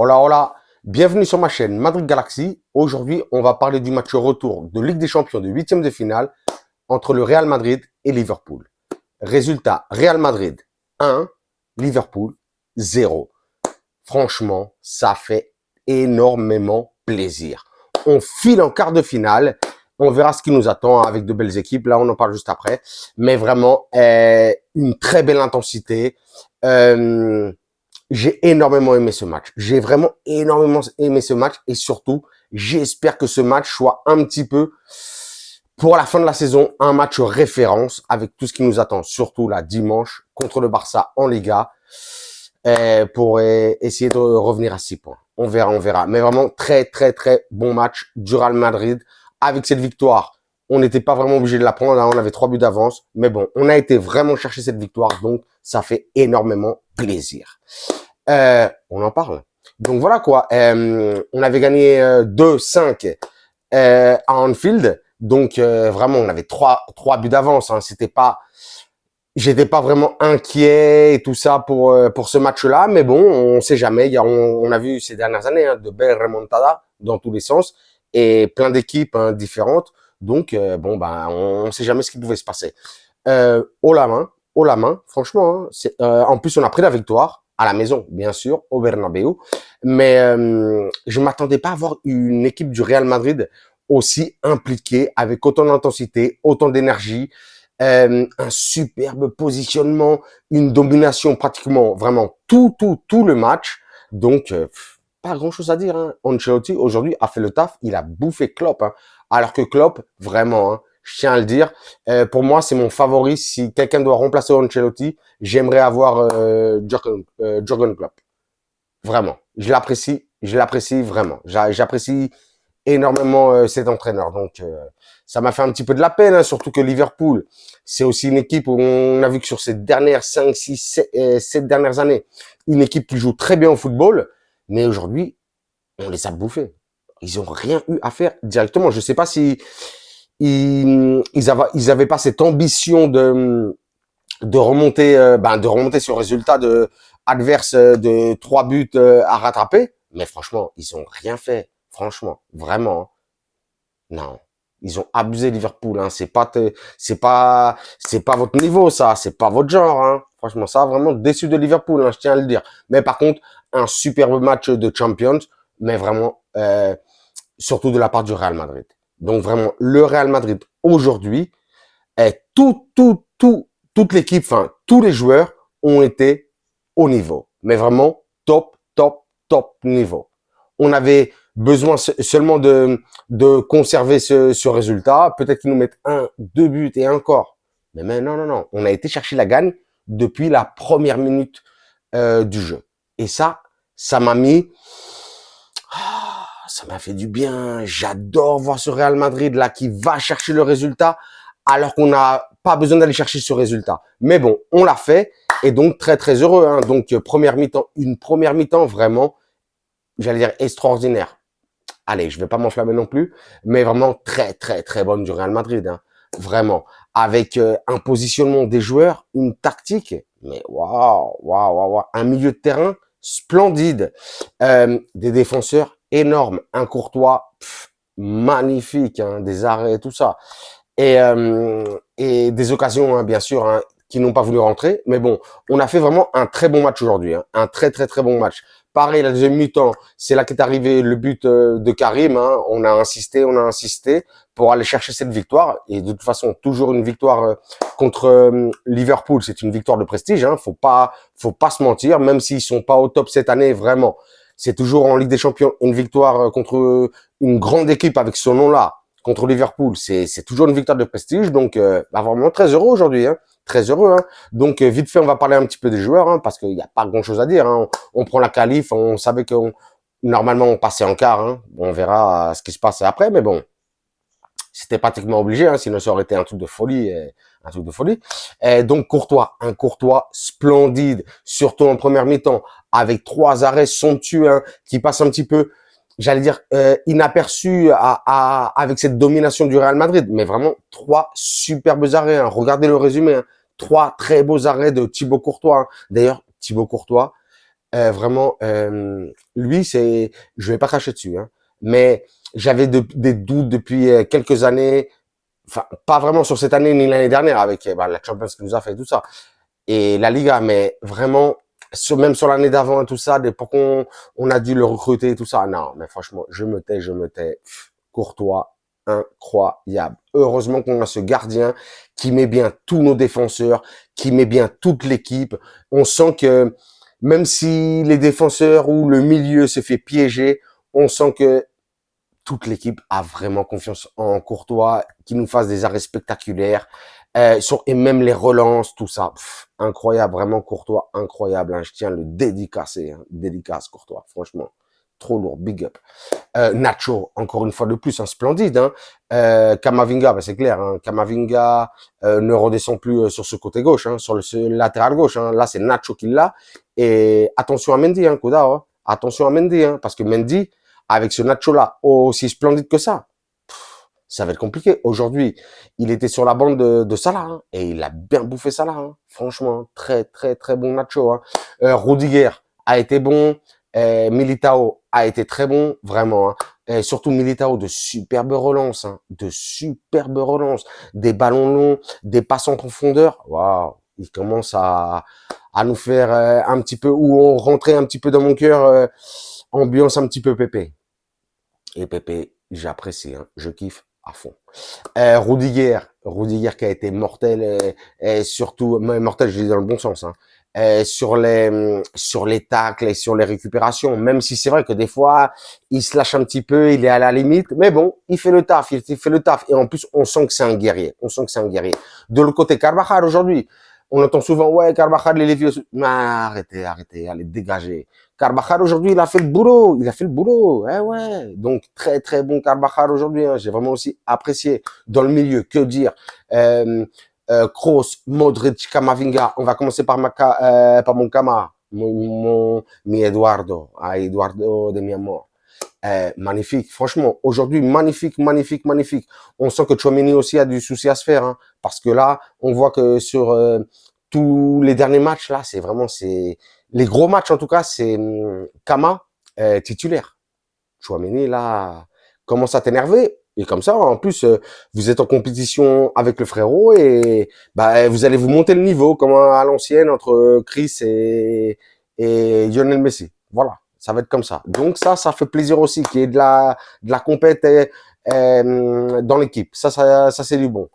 Hola, hola, bienvenue sur ma chaîne Madrid Galaxy. Aujourd'hui, on va parler du match retour de Ligue des Champions de huitième de finale entre le Real Madrid et Liverpool. Résultat, Real Madrid 1, Liverpool 0. Franchement, ça fait énormément plaisir. On file en quart de finale. On verra ce qui nous attend avec de belles équipes. Là, on en parle juste après. Mais vraiment, une très belle intensité. J'ai énormément aimé ce match. J'ai vraiment énormément aimé ce match. Et surtout, j'espère que ce match soit un petit peu, pour la fin de la saison, un match référence avec tout ce qui nous attend. Surtout là, dimanche, contre le Barça en Liga, pour essayer de revenir à 6 points. On verra, on verra. Mais vraiment, très, très, très bon match du Real Madrid. Avec cette victoire, on n'était pas vraiment obligé de la prendre. Là, on avait 3 buts d'avance. Mais bon, on a été vraiment chercher cette victoire. Donc, ça fait énormément plaisir. On en parle. Donc, voilà quoi. On avait gagné 2-5 à Anfield. Donc, vraiment, on avait 3 buts d'avance. Hein. J'étais pas vraiment inquiet et tout ça pour ce match-là. Mais bon, on sait jamais. On a vu ces dernières années de belles remontadas dans tous les sens et plein d'équipes différentes. Donc, bon, on sait jamais ce qui pouvait se passer. Haut la main, franchement. En plus, on a pris la victoire à la maison, bien sûr, au Bernabéu. Mais je m'attendais pas à voir une équipe du Real Madrid aussi impliquée, avec autant d'intensité, autant d'énergie, un superbe positionnement, une domination pratiquement, vraiment tout le match. Donc, pas grand-chose à dire. Hein. Ancelotti, aujourd'hui, a fait le taf. Il a bouffé Klopp. Hein. Alors que Klopp, vraiment, hein, je tiens à le dire, pour moi, c'est mon favori. Si quelqu'un doit remplacer Ancelotti, j'aimerais avoir Jürgen Klopp. Vraiment. Je l'apprécie vraiment. J'apprécie énormément cet entraîneur. Donc, ça m'a fait un petit peu de la peine, hein, surtout que Liverpool, c'est aussi une équipe où on a vu que sur ces dernières 5, 6, 7 dernières années, une équipe qui joue très bien au football, mais aujourd'hui, on les a bouffés. Ils ont rien eu à faire directement. Je sais pas si ils avaient pas cette ambition de remonter sur résultat de adverse de 3 buts à rattraper. Mais franchement, ils ont rien fait. Franchement, vraiment. Non. Ils ont abusé Liverpool, hein. C'est pas votre niveau, ça. C'est pas votre genre, hein. Franchement, ça, vraiment déçu de Liverpool, hein, je tiens à le dire. Mais par contre, un superbe match de Champions, mais vraiment, surtout de la part du Real Madrid. Donc vraiment, le Real Madrid aujourd'hui, est toute l'équipe, enfin, tous les joueurs ont été au niveau. Mais vraiment, top niveau. On avait besoin seulement de conserver ce résultat. Peut-être qu'ils nous mettent 1, 2 buts et encore. Mais non. On a été chercher la gagne depuis la première minute du jeu. Et ça m'a mis... ça m'a fait du bien. J'adore voir ce Real Madrid là qui va chercher le résultat alors qu'on n'a pas besoin d'aller chercher ce résultat. Mais bon, on l'a fait et donc très heureux. Hein. Donc une première mi-temps vraiment, j'allais dire extraordinaire. Allez, je vais pas m'enflammer non plus, mais vraiment très bonne du Real Madrid. Hein. Vraiment, avec un positionnement des joueurs, une tactique, mais waouh, un milieu de terrain splendide, des défenseurs énormes, un Courtois magnifique, hein, des arrêts et tout ça, et des occasions hein, bien sûr hein, qui n'ont pas voulu rentrer, mais bon, on a fait vraiment un très bon match aujourd'hui, hein, un très bon match. Pareil, la deuxième mi-temps, c'est là qu'est arrivé le but de Karim. Hein. On a insisté pour aller chercher cette victoire. Et de toute façon, toujours une victoire contre Liverpool, c'est une victoire de prestige. Hein. Faut pas se mentir, même s'ils sont pas au top cette année, vraiment. C'est toujours en Ligue des Champions une victoire contre une grande équipe avec ce nom-là, contre Liverpool. C'est toujours une victoire de prestige. Donc, vraiment très heureux aujourd'hui. Hein. Très heureux. Hein. Donc, vite fait, on va parler un petit peu des joueurs, hein, parce qu'il n'y a pas grand-chose à dire. Hein. On prend la qualif, on savait que normalement, on passait en quart. Hein. On verra ce qui se passe après, mais bon, c'était pratiquement obligé, hein, sinon ça aurait été un truc de folie. Et donc, un Courtois splendide, surtout en première mi-temps, avec 3 arrêts somptueux hein, qui passent un petit peu, j'allais dire, inaperçu avec cette domination du Real Madrid. Mais vraiment, 3 superbes arrêts. Hein. Regardez le résumé. Hein. 3 très beaux arrêts de Thibaut Courtois. Hein. D'ailleurs, Thibaut Courtois, Vraiment, lui, je vais pas cracher dessus, hein, mais j'avais des doutes depuis quelques années, enfin, pas vraiment sur cette année ni l'année dernière avec la Champions qui nous a fait tout ça, et la Liga, mais vraiment, même sur l'année d'avant et tout ça, pourquoi on a dû le recruter et tout ça. Non, mais franchement, je me tais. Courtois, incroyable. Heureusement qu'on a ce gardien qui met bien tous nos défenseurs, qui met bien toute l'équipe. On sent que même si les défenseurs ou le milieu se fait piéger, on sent que toute l'équipe a vraiment confiance en Courtois, qui nous fasse des arrêts spectaculaires, et même les relances, tout ça. Incroyable, vraiment Courtois, incroyable. Hein, je tiens à le dédicacer, hein, dédicace Courtois, franchement. Trop lourd, big up. Nacho, encore une fois de plus, un splendide. Hein. Camavinga, c'est clair. Hein, Camavinga ne redescend plus sur ce côté gauche, hein, sur le latéral gauche. Hein. Là, c'est Nacho qui l'a. Et attention à Mendy, hein, Koda. Hein. Attention à Mendy, hein, parce que Mendy, avec ce Nacho-là, aussi splendide que ça va être compliqué. Aujourd'hui, il était sur la bande de Salah, hein, et il a bien bouffé Salah. Hein. Franchement, très, très, très bon Nacho. Hein. Rudiger a été bon. Militao a été très bon, vraiment. Hein. Et surtout Militao, de superbes relances. Hein, de superbes relances. Des ballons longs, des passes en profondeur. Waouh, il commence à nous faire un petit peu, où on rentrait un petit peu dans mon cœur, ambiance un petit peu Pépé. Et Pépé, j'apprécie, hein, je kiffe à fond. Rudiger qui a été mortel, et surtout, mortel, je dis dans le bon sens, hein, sur les tacles et sur les récupérations, même si c'est vrai que des fois, il se lâche un petit peu, il est à la limite, mais bon, il fait le taf, il fait le taf, et en plus, on sent que c'est un guerrier, on sent que c'est un guerrier. De l'autre côté, Carvajal, aujourd'hui, on entend souvent, ouais, Carvajal, il est vieux. Mais arrêtez, allez, dégagez. Carvajal, aujourd'hui, il a fait le boulot, ouais. Donc, très, très bon Carvajal aujourd'hui, hein. J'ai vraiment aussi apprécié. Dans le milieu, que dire, Kroos, Modric, Camavinga. On va commencer par mon Cama, mi Eduardo, Eduardo de mi amor. Magnifique, franchement, aujourd'hui, magnifique. On sent que Tchouaméni aussi a du souci à se faire, hein, parce que là, on voit que sur tous les derniers matchs, là, c'est les gros matchs en tout cas, c'est Kama titulaire. Tchouaméni, là, commence à t'énerver. Et comme ça, en plus, vous êtes en compétition avec le frérot et bah, vous allez vous monter le niveau, comme à l'ancienne, entre Chris et Lionel Messi. Voilà, ça va être comme ça. Donc ça fait plaisir aussi qu'il y ait de la compète dans l'équipe. Ça c'est du bon.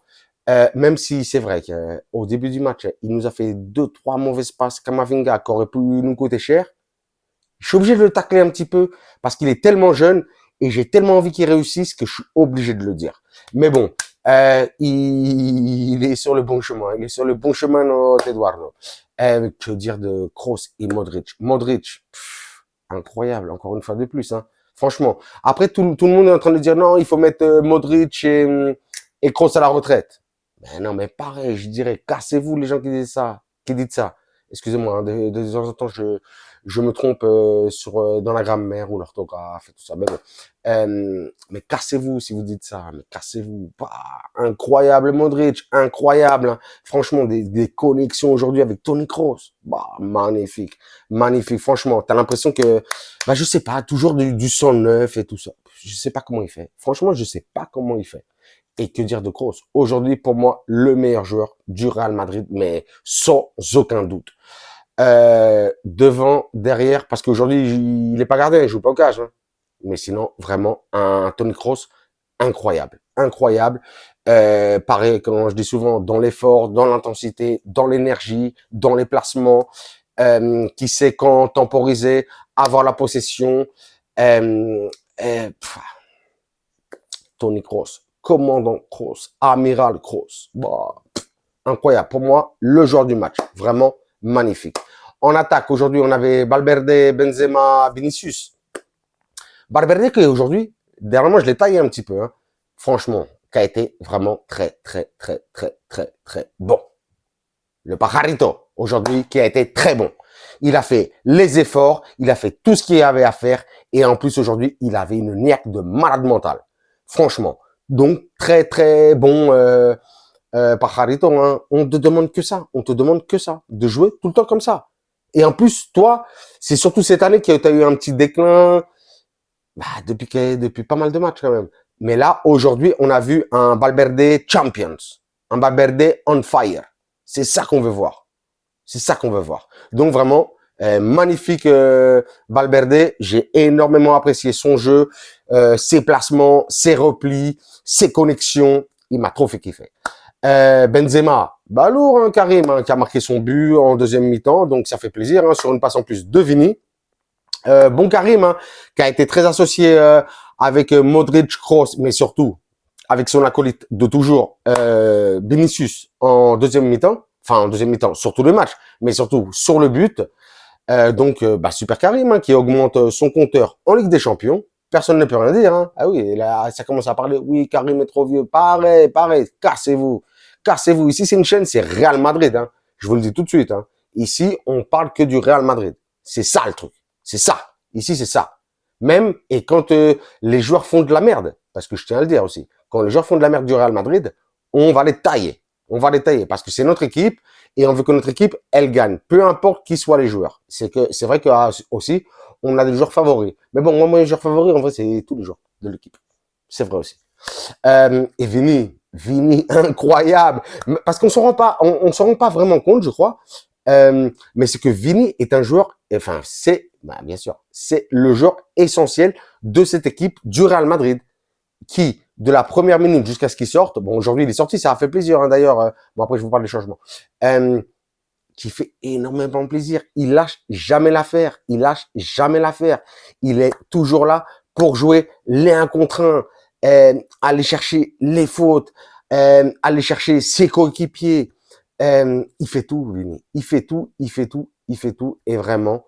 Même si c'est vrai qu'au début du match, il nous a fait 2-3 mauvaises passes. Camavinga qui aurait pu nous coûter cher. Je suis obligé de le tacler un petit peu parce qu'il est tellement jeune et j'ai tellement envie qu'il réussisse que je suis obligé de le dire. Mais bon, il est sur le bon chemin. Il est sur le bon chemin, notre Eduardo. Que dire de Kroos et Modric. Modric, incroyable, encore une fois de plus. Hein. Franchement. Après, tout le monde est en train de dire non, il faut mettre Modric et Kroos à la retraite. Mais non, mais pareil, je dirais, cassez-vous les gens qui disent ça, qui dites ça. Excusez-moi, hein, de temps en temps, je me trompe dans la grammaire ou l'orthographe et tout ça. Mais cassez-vous si vous dites ça. Mais cassez-vous. Bah, incroyable Modric, incroyable. Hein. Franchement, des connexions aujourd'hui avec Toni Kroos. Bah, magnifique. Franchement, t'as l'impression que, bah, je sais pas, toujours du sang neuf et tout ça. Je sais pas comment il fait. Franchement, je sais pas comment il fait. Et que dire de Kroos? Aujourd'hui, pour moi, le meilleur joueur du Real Madrid, mais sans aucun doute. Devant, derrière, parce qu'aujourd'hui, il est pas gardé, il joue pas au cage. Hein. Mais sinon, vraiment, un Toni Kroos incroyable. Pareil, comme je dis souvent, dans l'effort, dans l'intensité, dans l'énergie, dans les placements, qui sait quand temporiser, avoir la possession. Toni Kroos, commandant Kroos, amiral Kroos. Bah, incroyable. Pour moi, le joueur du match. Vraiment magnifique. En attaque, aujourd'hui, on avait Valverde, Benzema, Vinicius. Valverde, qui aujourd'hui, dernièrement, je l'ai taillé un petit peu, hein, franchement, qui a été vraiment très bon. Le pajarito, aujourd'hui, qui a été très bon. Il a fait les efforts, il a fait tout ce qu'il y avait à faire, et en plus, aujourd'hui, il avait une niaque de malade mental. Franchement. Donc, très bon pajarito, hein. On te demande que ça. De jouer tout le temps comme ça. Et en plus, toi, c'est surtout cette année que tu as eu un petit déclin, bah, depuis pas mal de matchs quand même. Mais là, aujourd'hui, on a vu un Valverde Champions, un Valverde on fire. C'est ça qu'on veut voir. C'est ça qu'on veut voir. Donc vraiment, magnifique Valverde. J'ai énormément apprécié son jeu, ses placements, ses replis, ses connexions. Il m'a trop fait kiffer. Benzema, bah lourd, hein, Karim, hein, qui a marqué son but en deuxième mi-temps, donc ça fait plaisir, hein, sur une passe en plus de Vini. Bon Karim, hein, qui a été très associé avec Modric, Kroos, mais surtout avec son acolyte de toujours, Vinicius, en deuxième mi-temps, enfin en deuxième mi-temps, sur tout le match, mais surtout sur le but. Donc, bah, super Karim, hein, qui augmente son compteur en Ligue des Champions. Personne ne peut rien dire. Hein. Ah oui, là, ça commence à parler. Oui, Karim est trop vieux. Pareil, cassez-vous. Cassez-vous. Ici, c'est une chaîne, c'est Real Madrid. Hein. Je vous le dis tout de suite. Hein. Ici, on parle que du Real Madrid. C'est ça le truc. C'est ça. Ici, c'est ça. Même, et quand les joueurs font de la merde, parce que je tiens à le dire aussi, quand les joueurs font de la merde du Real Madrid, on va les tailler. On va les tailler parce que c'est notre équipe et on veut que notre équipe, elle gagne. Peu importe qui soient les joueurs. C'est vrai que aussi, on a des joueurs favoris. Mais bon, moi, mes joueurs favoris, en vrai, c'est tous les joueurs de l'équipe. C'est vrai aussi. Et Vini, incroyable. Parce qu'on s'en rend pas, on s'en rend pas vraiment compte, je crois. Mais c'est que Vini est un joueur, enfin, bah, bien sûr, c'est le joueur essentiel de cette équipe du Real Madrid, qui, de la première minute jusqu'à ce qu'il sorte, bon, aujourd'hui, il est sorti, ça a fait plaisir, hein, d'ailleurs, bon, après, je vous parle des changements, qui fait énormément plaisir. Il lâche jamais l'affaire. Il lâche jamais l'affaire. Il est toujours là pour jouer les 1 contre 1, aller chercher les fautes, aller chercher ses coéquipiers. Il fait tout, Vini. Il fait tout, il fait tout, il fait tout. Et vraiment,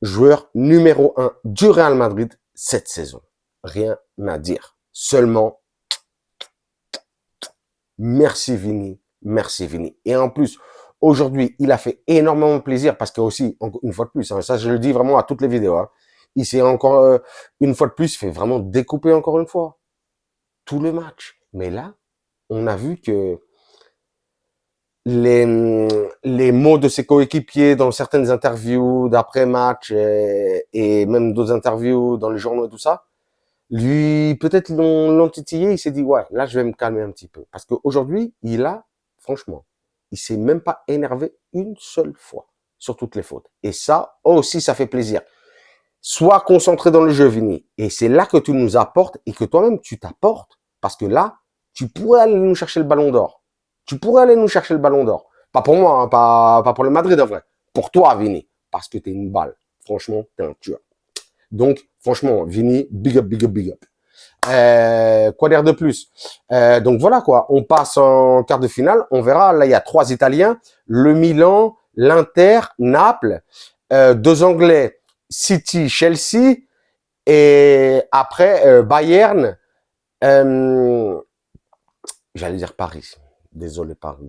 joueur numéro 1 du Real Madrid cette saison. Rien à dire. Seulement, merci Vini. Merci Vini. Et en plus, aujourd'hui, il a fait énormément plaisir parce que aussi, une fois de plus, hein, ça je le dis vraiment à toutes les vidéos, hein, il s'est encore, une fois de plus, fait vraiment découper encore une fois tout le match. Mais là, on a vu que les mots de ses coéquipiers dans certaines interviews d'après-match et même d'autres interviews dans les journaux et tout ça, lui, peut-être l'ont titillé, il s'est dit, ouais, là, je vais me calmer un petit peu. Parce qu'aujourd'hui, franchement, il s'est même pas énervé une seule fois sur toutes les fautes. Et ça, aussi, ça fait plaisir. Sois concentré dans le jeu, Vini. Et c'est là que tu nous apportes et que toi-même, tu t'apportes. Parce que là, tu pourrais aller nous chercher le ballon d'or. Tu pourrais aller nous chercher le ballon d'or. Pas pour moi, hein, pas pour le Madrid, en vrai. Pour toi, Vini. Parce que t'es une balle. Franchement, t'es un tueur. Donc, franchement, Vini, big up, big up, big up. Quoi dire de plus? Donc voilà quoi, on passe en quart de finale, on verra, là il y a 3 Italiens, le Milan, l'Inter, Naples, 2 Anglais, City, Chelsea, et après Bayern, j'allais dire Paris, désolé Paris.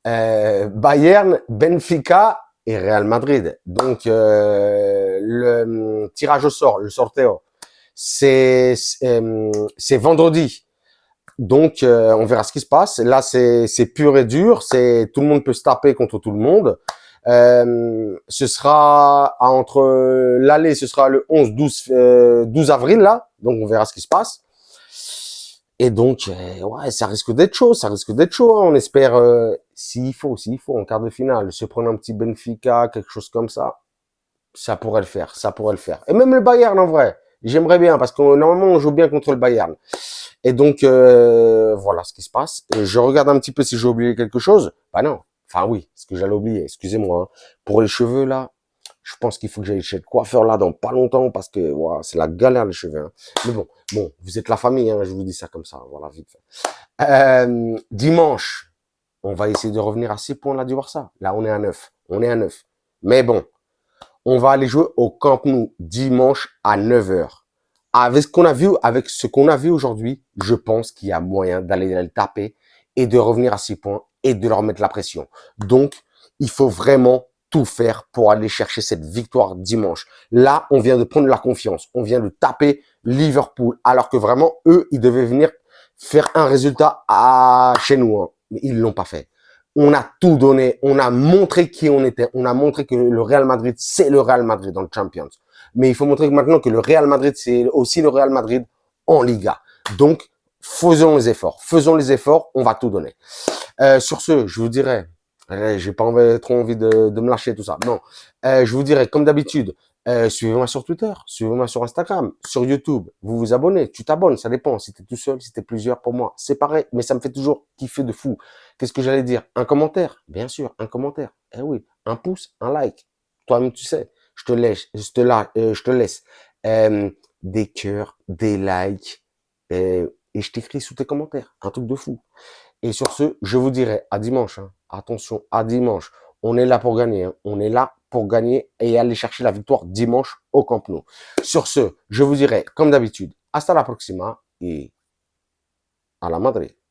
Bayern, Benfica et Real Madrid. Donc le tirage au sort, le sorteo, c'est vendredi. Donc on verra ce qui se passe. Là c'est pur et dur, c'est tout le monde peut se taper contre tout le monde. Ce sera entre l'aller, ce sera le 12 avril là. Donc on verra ce qui se passe. Et donc, ouais, ça risque d'être chaud, hein. On espère, s'il faut, en quart de finale, se prendre un petit Benfica, quelque chose comme ça, ça pourrait le faire. Et même le Bayern, en vrai, j'aimerais bien, parce que normalement, on joue bien contre le Bayern. Et donc, voilà ce qui se passe. Je regarde un petit peu si j'ai oublié quelque chose. Bah non, enfin oui, ce que j'allais oublier, excusez-moi. Hein. Pour les cheveux, là, je pense qu'il faut que j'aille chez le coiffeur là dans pas longtemps parce que wow, c'est la galère les cheveux. Hein. Mais bon, vous êtes la famille, hein, je vous dis ça comme ça, voilà, vite fait. Dimanche, on va essayer de revenir à 6 points là du Barça. Là, on est à 9. Mais bon, on va aller jouer au Camp Nou dimanche à 9h. Avec ce qu'on a vu aujourd'hui, je pense qu'il y a moyen d'aller le taper et de revenir à 6 points et de leur mettre la pression. Donc, il faut vraiment tout faire pour aller chercher cette victoire dimanche. Là, on vient de prendre la confiance. On vient de taper Liverpool. Alors que vraiment, eux, ils devaient venir faire un résultat chez nous. Hein. Mais ils l'ont pas fait. On a tout donné, on a montré qui on était, on a montré que le Real Madrid, c'est le Real Madrid dans le Champions. Mais il faut montrer maintenant que le Real Madrid, c'est aussi le Real Madrid en Liga. Donc, faisons les efforts, on va tout donner. Sur ce, je vous dirais, j'ai pas trop envie de me lâcher tout ça. Non, je vous dirais, comme d'habitude, suivez-moi sur Twitter, suivez-moi sur Instagram, sur YouTube. Vous vous abonnez, tu t'abonnes, ça dépend. Si t'es tout seul, si t'es plusieurs, pour moi, c'est pareil. Mais ça me fait toujours kiffer de fou. Qu'est-ce que j'allais dire? Un commentaire, bien sûr, un commentaire. Eh oui, un pouce, un like. Toi-même, tu sais. Je te laisse des cœurs, des likes, et je t'écris sous tes commentaires. Un truc de fou. Et sur ce, je vous dirai à dimanche. Hein. Attention, à dimanche. On est là pour gagner. Hein. On est là pour gagner et aller chercher la victoire dimanche au Camp Nou. Sur ce, je vous dirai, comme d'habitude, hasta la próxima et à la Madrid.